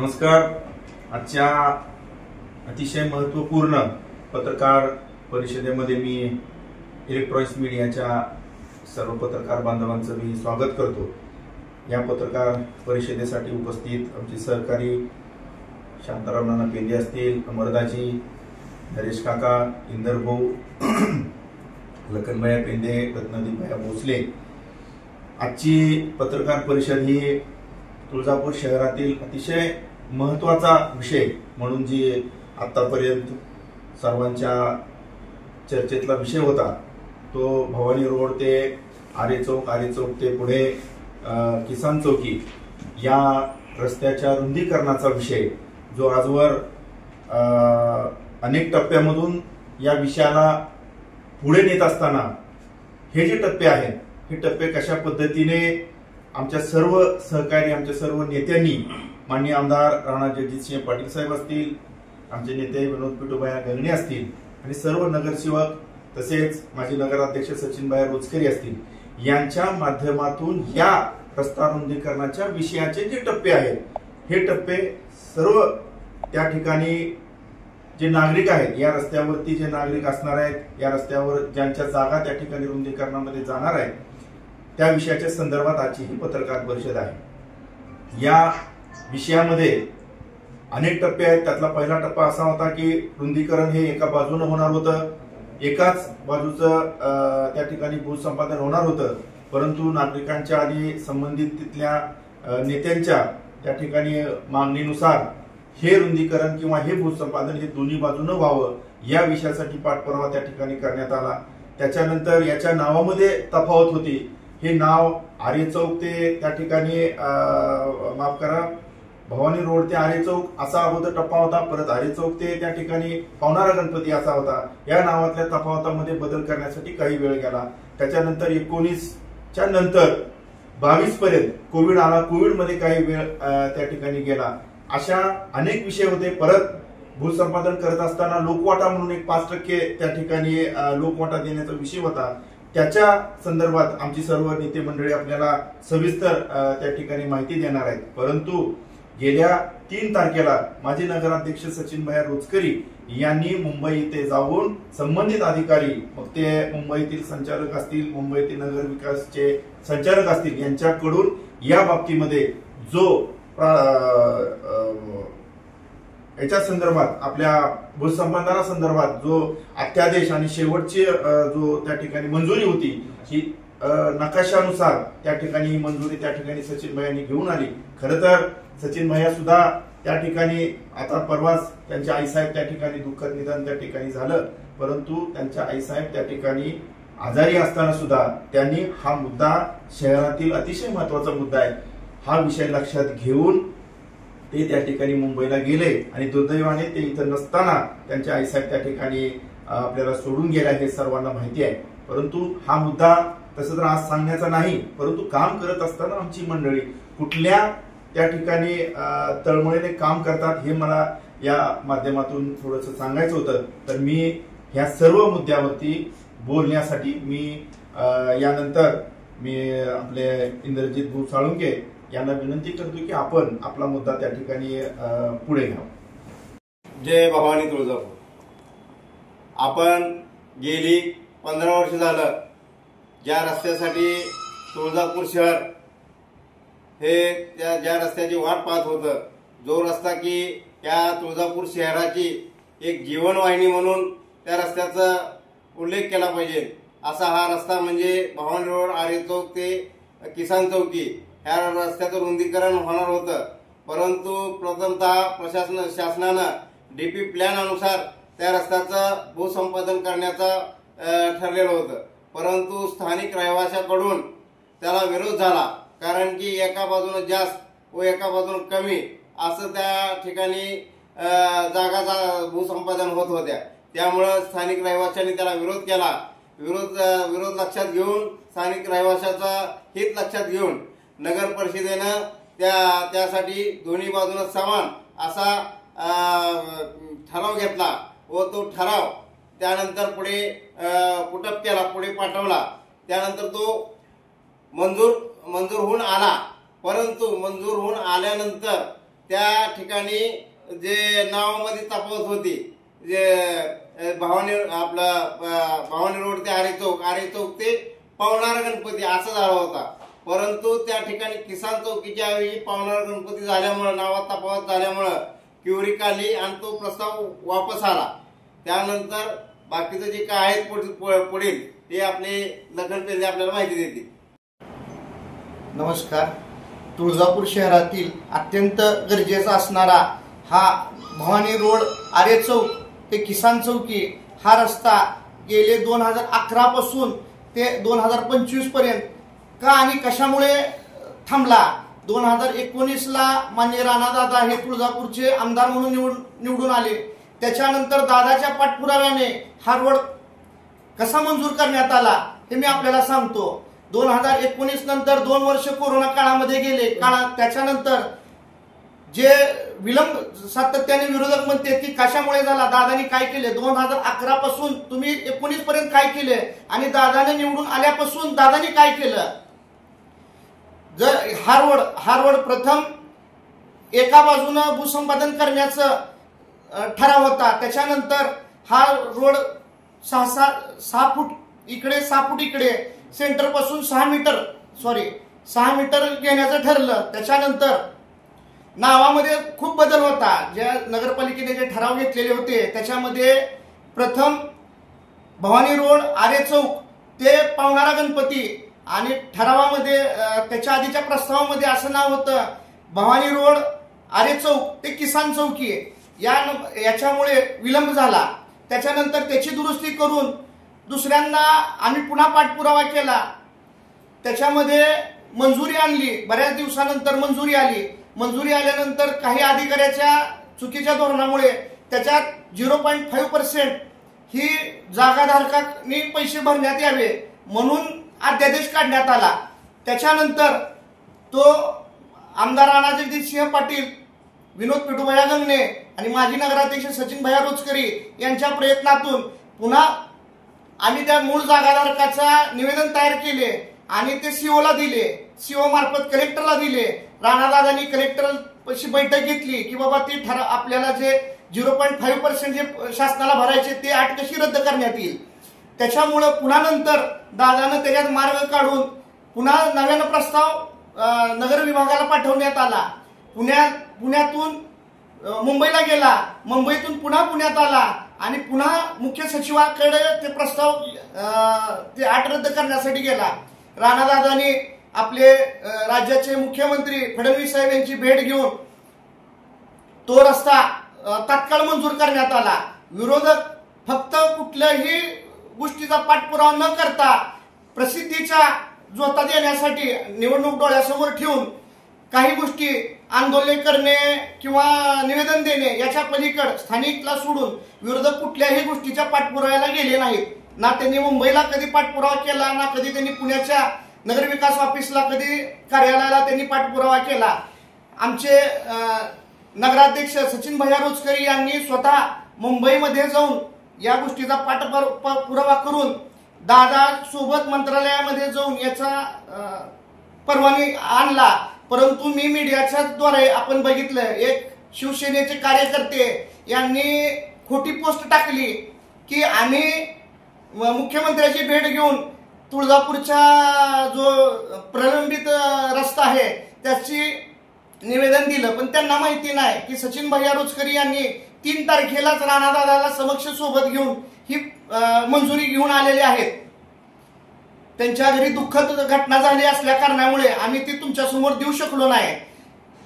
नमस्कार. आजच्या अतिशय महत्त्वपूर्ण पत्रकार परिषदेमध्ये मी इलेक्ट्रॉनिक्स मीडियाच्या सर्व पत्रकार बांधवांचं मी स्वागत करतो. या पत्रकार परिषदेसाठी उपस्थित आमचे सहकारी शांताराम नाना पेंदे असतील, अमरदाजी, नरेश काका, इंदर भाऊ, लखनभाई पेंदे, रत्नदीपभाई भोसले. आजची पत्रकार परिषद ही तुळजापूर शहरातील अतिशय महत्त्वाचा विषय म्हणून जी आतापर्यंत सर्वांच्या चर्चेतला विषय होता तो भवानी रोड ते आरे चौक ते पुढे किसान चौकी या रस्त्याच्या रुंदीकरणाचा विषय, जो आजवर अनेक टप्प्यामधून या विषयाला पुढे नेत असताना हे जे टप्पे आहेत, हे टप्पे कशा पद्धतीने आमच्या सर्व सहकारी, आमच्या सर्व नेत्यांनी, माननीय आमदार राणा जगजितसिंह पाटील साहेब असतील, आमचे नेते विनोद पिटूभाई गंगणे असतील आणि सर्व नगरसेवक, तसेच माजी नगराध्यक्ष सचिनभाई रोचकरी असतील, यांच्या माध्यमातून या रस्ता रुंदीकरणाच्या विषयाचे जे टप्पे आहेत, हे टप्पे सर्व त्या ठिकाणी जे नागरिक आहेत, या रस्त्यावरती जे नागरिक असणार आहेत, या रस्त्यावर ज्यांच्या जागा त्या ठिकाणी रुंदीकरणामध्ये जाणार आहेत, त्या विषयाच्या संदर्भात आजची ही पत्रकार परिषद आहे. या विषयामध्ये अनेक टप्पे आहेत. त्यातला पहिला टप्पा असा होता की रुंदीकरण हे एका बाजूने होणार होतं, एकाच बाजूचं त्या ठिकाणी भूसंपादन होणार होतं, परंतु नागरिकांच्या आणि संबंधित तिथल्या नेत्यांच्या त्या ठिकाणी मागणीनुसार हे रुंदीकरण किंवा हे भूसंपादन हे दोन्ही बाजूने व्हावं, या विषयासाठी पाठपुरावा त्या ठिकाणी करण्यात आला. त्याच्यानंतर याच्या नावामध्ये तफावत होती. हे नाव आरे चौक ते त्या ठिकाणी माफ करा, भवानी रोड ते आरे चौक असा अगोदर टप्पा होता, परत आरे चौक ते त्या ठिकाणी पावणारा गणपती असा होता. या नावातल्या तफावतामध्ये बदल करण्यासाठी काही वेळ गेला. त्याच्यानंतर 19च्या नंतर 22 पर्यंत कोविड आला, कोविडमध्ये काही वेळ त्या ठिकाणी गेला. अशा अनेक विषय होते. परत भूसंपादन करत असताना लोकवाटा म्हणून एक 5% त्या ठिकाणी लोकवाटा देण्याचा विषय होता. त्याच्या संदर्भात आमची सर्व नेते मंडळी आपल्याला सविस्तर त्या ठिकाणी माहिती देणार आहेत. परंतु गेल्या 3 तारखेला माजी नगराध्यक्ष सचिनभाई रोचकरी यांनी मुंबई येथे जाऊन संबंधित अधिकारी, मग ते मुंबईतील संचालक असतील, मुंबईतील नगर विकासचे संचालक असतील, यांच्याकडून या बाबतीमध्ये जो याच्या संदर्भात आपल्या भूसंपादना संदर्भात जो अध्यादेश आणि शेवटची जो त्या ठिकाणी मंजुरी होती, ही नकाशानुसार त्या ठिकाणी मंजुरी त्या ठिकाणी सचिन यांनी घेऊन आली. खरं तर सचिन भैया सुद्धा त्या ठिकाणी आता परवाच त्यांच्या आईसाहेब त्या ठिकाणी दुःखद निधन त्या ठिकाणी झालं, परंतु त्यांच्या आईसाहेब त्या ठिकाणी आजारी असताना सुद्धा त्यांनी हा मुद्दा, शहरातील अतिशय महत्वाचा मुद्दा आहे, हा विषय लक्षात घेऊन ते त्या ठिकाणी मुंबईला गेले आणि दुर्दैवाने ते इथं नसताना त्यांच्या आईसाहेब त्या ठिकाणी आपल्याला सोडून गेल्या, हे सर्वांना माहिती आहे. परंतु हा मुद्दा तसं तर आज सांगण्याचा नाही, परंतु काम करत असताना आमची मंडळी कुठल्या त्या ठिकाणी तळमळीने काम करतात, हे मला या माध्यमातून थोडंसं सांगायचं होतं. तर मी ह्या सर्व मुद्द्यावरती बोलण्यासाठी मी यानंतर मी आपले इंद्रजित भाऊ साळुंके यांना विनंती करतो की आपण आपला मुद्दा त्या ठिकाणी पुढे घ्यावा. जय भवानी तुळजापूर. आपण गेली 15 वर्ष झालं ज्या रस्त्यासाठी तुळजापूर शहर हे ज्या रस्त्याची वाट पाहत होतं, जो रस्ता की या तुळजापूर शहराची एक जीवनवाहिनी म्हणून त्या रस्त्याचा उल्लेख केला पाहिजे, असा हा रस्ता म्हणजे भवानी रोड आरे चौक ते किसान चौकी ह्या रस्त्याचं रुंदीकरण होणार होतं. परंतु प्रथमतः शासनानं डीपी प्लॅन अनुसार त्या रस्त्याचं भूसंपादन करण्याचं ठरलेलं होतं, परंतु स्थानिक रहिवाशाकडून त्याला विरोध झाला. कारण की एका बाजूने जास्त व एका बाजूने कमी असं त्या ठिकाणी जागा भूसंपादन होत होत्या. त्यामुळे स्थानिक रहिवाशांनी त्याला विरोध केला. विरोध लक्षात घेऊन, स्थानिक रहिवाशाचा हित लक्षात घेऊन नगर परिषदेनं त्यासाठी दोन्ही बाजूने समान असा ठराव घेतला व तो ठराव त्यानंतर पुढे पुटअप केला, पुढे पाठवला. त्यानंतर तो मंजूर होऊन आला. परंतु मंजूर होऊन आल्यानंतर त्या ठिकाणी जे नावामध्ये तफावत होती, जे भवानी रोड ते आरे चौक ते पावणारा गणपती असं झाला होता. परंतु त्या ठिकाणी किसान चौकीच्या ऐवजी पावणारा गणपती झाल्यामुळे, नावात तफावत झाल्यामुळे क्युरिक आली आणि तो प्रस्ताव वापस आला. त्यानंतर बाकीचं जे काय आहेत पुढील ते आपले लखन पेंदे आपल्याला माहिती देतील. नमस्कार. तुळजापूर शहरातील अत्यंत गरजेचा असणारा हा भवानी रोड आरे चौक ते किसान चौकी हा रस्ता गेले 2011 पासून ते 2025 पर्यंत का आणि कशामुळे थांबला. 2019ला माननीय राणादादा हे तुळजापूरचे आमदार म्हणून निवडून आले. त्याच्यानंतर दादाच्या पाठपुराव्याने हा रोड कसा मंजूर करण्यात आला हे मी आपल्याला सांगतो. 2019 नंतर 2 वर्ष कोरोना काळामध्ये गेले. त्याच्यानंतर जे विलंब सातत्याने विरोधक म्हणते की कशामुळे झाला, दादानी काय केले, 2011 पासून तुम्ही 19 पर्यंत काय केले आणि दादाने निवडून आल्यापासून दादानी काय केलं. जर हा रोड प्रथम एका बाजूनं भूसंपादन करण्याचं ठराव होता. त्याच्यानंतर हा रोड 6 फूट इकडे 6 फूट इकडे सेंटर पासून 6 मीटर घेण्याचं ठरलं. त्याच्यानंतर नावामध्ये खूप बदल होता. ज्या नगरपालिकेने जे ठराव घेतलेले होते त्याच्यामध्ये प्रथम भवानी रोड आरे चौक ते पावणारा गणपती आणि ठरावामध्ये त्याच्या आधीच्या प्रस्तावामध्ये असं नाव होतं भवानी रोड आरे चौक ते किसान चौकी. याच्यामुळे विलंब झाला. त्याच्यानंतर त्याची दुरुस्ती करून दुसऱ्यांदा आम्ही पुन्हा पाठपुरावा केला. त्याच्यामध्ये मंजुरी आणली. बऱ्याच दिवसानंतर मंजुरी आली. मंजुरी आल्यानंतर काही अधिकाऱ्याच्या चुकीच्या धोरणामुळे त्याच्यात 0.5% ही जागाधारकांनी पैसे भरण्यात यावे म्हणून अध्यादेश काढण्यात आला. त्याच्यानंतर तो आमदार राणा जगजितसिंह पाटील, विनोद पिटूभाया गंगणे आणि माजी नगराध्यक्ष सचिन भैया रोचकरी यांच्या प्रयत्नातून पुन्हा आम्ही त्या मूळ जागाधारकाचा निवेदन तयार केले आणि ते सीओला दिले. सीओ मार्फत कलेक्टरला दिले. राणादादांनी कलेक्टरशी बैठक घेतली की बाबा ती आपल्याला जे 0.5% जे शासनाला भरायचे ते अट कशी रद्द करण्यात येईल. त्याच्यामुळं पुन्हा नंतर दादानं त्याच्यात मार्ग काढून पुन्हा नव्यानं प्रस्ताव नगर विभागाला पाठवण्यात आला. पुण्यातून मुंबईला गेला. मुंबईतून पुन्हा पुण्यात आला आणि पुन्हा मुख्य सचिवाकडे ते प्रस्ताव ते अट रद्द करण्यासाठी गेला. राणादादांनी आपले राज्याचे मुख्यमंत्री फडणवीस साहेब यांची भेट घेऊन तो रस्ता तात्काळ मंजूर करण्यात आला. विरोधक फक्त कुठल्याही गोष्टीचा पाठपुरावा न करता प्रसिद्धीचा झोता देण्यासाठी निवडणूक डोळ्यासमोर ठेवून काही गोष्टी आंदोलन करणे किंवा निवेदन देणे याच्या पलीकडे स्थानिकला सोडून विरोधक कुठल्याही गोष्टीच्या पाठपुराव्याला गेले नाहीत. ना त्यांनी मुंबईला कधी पाठपुरावा केला, ना कधी त्यांनी पुण्याच्या नगरविकास ऑफिसला कधी कार्यालयाला त्यांनी पाठपुरावा केला. आमचे नगराध्यक्ष सचिन भैया रोचकरी यांनी स्वतः मुंबईमध्ये जाऊन या गोष्टीचा पाठपुरावा करून दादा सोबत मंत्रालयामध्ये जाऊन याचा परवानगी आणला. परंतु मी मीडियाच्या द्वारे आपण बघितलं एक शिवसेनेचे कार्यकर्ते यांनी खोटी पोस्ट टाकली की आम्ही मुख्यमंत्र्याची भेट घेऊन तुळजापूरचा जो प्रलंबित रस्ता आहे त्याची निवेदन दिलं. पण त्यांना माहिती नाही की सचिन भैया रोचकरी यांनी 3 तारखेलाच राणादादाला समक्ष सोबत घेऊन ही मंजुरी घेऊन आलेले आहेत. त्यांच्या घरी दुःखद घटना झाली असल्या कारणामुळे आम्ही ती तुमच्या समोर देऊ शकलो नाही.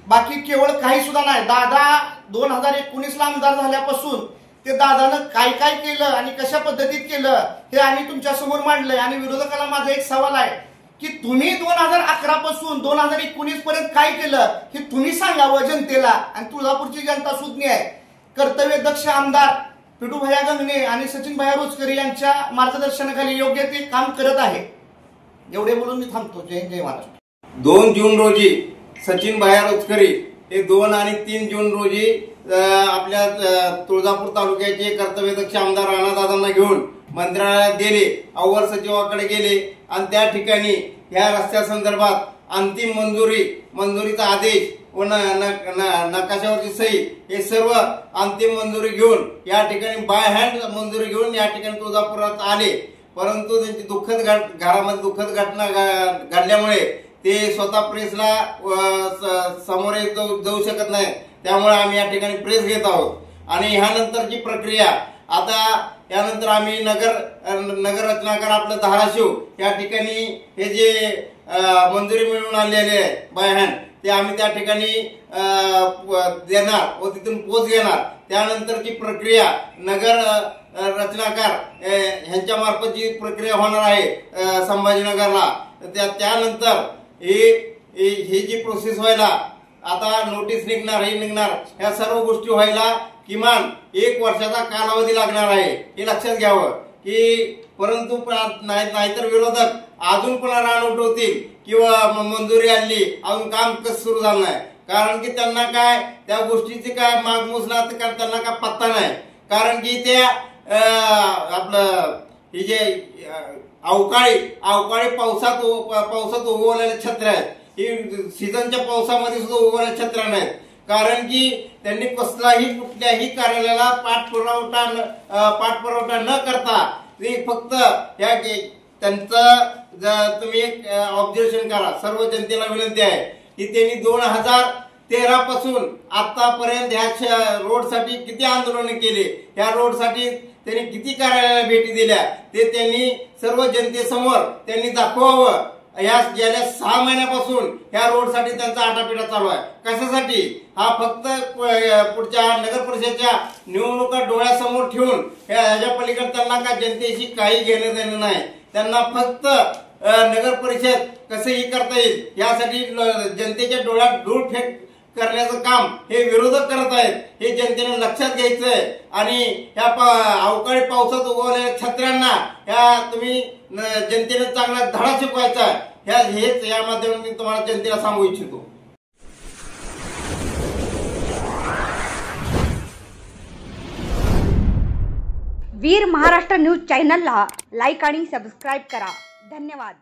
बाकी केवळ काही सुद्धा नाही. दादा 2019ला आमदार झाल्यापासून ते दादानं काय काय केलं आणि कशा पद्धतीत केलं हे आम्ही तुमच्या समोर मांडलंय. आणि विरोधकाला माझा एक सवाल आहे की तुम्ही 2011 पासून 2019 पर्यंत काय केलं हे तुम्ही सांगावं जनतेला. आणि तुळजापूरची जनता सुज्ञ आहे. कर्तव्यदक्ष आमदार पिटूभाया गंगणे आणि सचिन भैया रोचकरी यांच्या मार्गदर्शनाखाली योग्य ते काम करत आहे. एवढे बोलून मी थांबतो. जय जय महाराष्ट्र. 2 जून रोजी सचिन भैया रोचकरी हे 2 आणि 3 जून रोजी आपल्या तुळजापूर तालुक्याचे कर्तव्यदक्ष आमदार राणादादांना घेऊन मंत्रालयात गेले, अव्वल सचिवाकडे गेले आणि त्या ठिकाणी या रस्त्यासंदर्भात अंतिम मंजुरीचा आदेश व नकाशावरची सही हे सर्व अंतिम मंजुरी घेऊन या ठिकाणी बाय हँड मंजुरी घेऊन या ठिकाणी तुळजापुरात आले. परंतु त्यांची घरामध्ये दुःखद घटना घडल्यामुळे ते स्वतः प्रेसला समोर जाऊ शकत नाही. त्यामुळे आम्ही या ठिकाणी प्रेस घेत आहोत. आणि ह्यानंतरची प्रक्रिया आता यानंतर आम्ही नगर रचनाकार आपलं धाराशिव या ठिकाणी हे जे मंजुरी मिळवून आणलेले आहे बाय हँड ते आम्ही त्या ठिकाणी देणार व तिथून पोच घेणार. त्यानंतरची प्रक्रिया नगर रचनाकार ह्यांच्या मार्फत जी प्रक्रिया होणार आहे संभाजीनगरला त्यानंतर ही जी प्रोसेस व्हायला आता नोटीस निघणार ह्या सर्व गोष्टी व्हायला किमान 1 वर्षाचा कालावधी लागणार आहे हे लक्षात घ्यावं की. परंतु नाहीतर विरोधक अजून पुन्हा रान उठवतील किंवा मंजुरी आणली अजून काम कसं सुरू झालं नाही. कारण की त्यांना काय त्या गोष्टीची काय मागमूस ना त्यांना काय पत्ता नाही. कारण की त्या आपलं हे जे अवकाळी पावसात उगवलेल्या छत्र्या आहेत ही सीझनच्या पावसामध्ये सुद्धा उगवलेल्या छत्र्या नाहीत. कारण की त्यांनी कुठल्याही कार्यालयाला पाठपुरवठा न करता ते फक्त त्यांचं तुम्ही एक ऑब्झर्वेशन करा. सर्व जनतेला विनंती आहे की त्यांनी 2013 पासून आतापर्यंत ह्या रोडसाठी किती आंदोलन केले, ह्या रोडसाठी त्यांनी किती कार्यालयाला भेटी दिल्या ते त्यांनी सर्व जनतेसमोर त्यांनी दाखवावं. या गेल्या 6 महिन्यापासून ह्या रोडसाठी त्यांचा आटापिटा चालू आहे. कशासाठी? हा फक्त पुढच्या नगर परिषदेच्या निवडणुका डोळ्यासमोर ठेवून ह्याच्या पलीकडे त्यांना का जनतेशी काही घेणं देणं नाही. त्यांना फक्त नगर परिषद कसंही करता येईल यासाठी जनतेच्या डोळ्यात धूळ फेक करण्याचं काम हे विरोधक करत आहेत. हे जनतेने लक्षात घ्यायचंय. आणि या अवकाळी पावसात उगवलेल्या छत्र्यांना ह्या तुम्ही जनतेने चांगला धडा शिकवायचा हेच या माध्यमातून मी तुम्हाला जनतेला सांगू इच्छितो. वीर महाराष्ट्र न्यूज चॅनलला लाईक आणि सबस्क्राईब करा. धन्यवाद.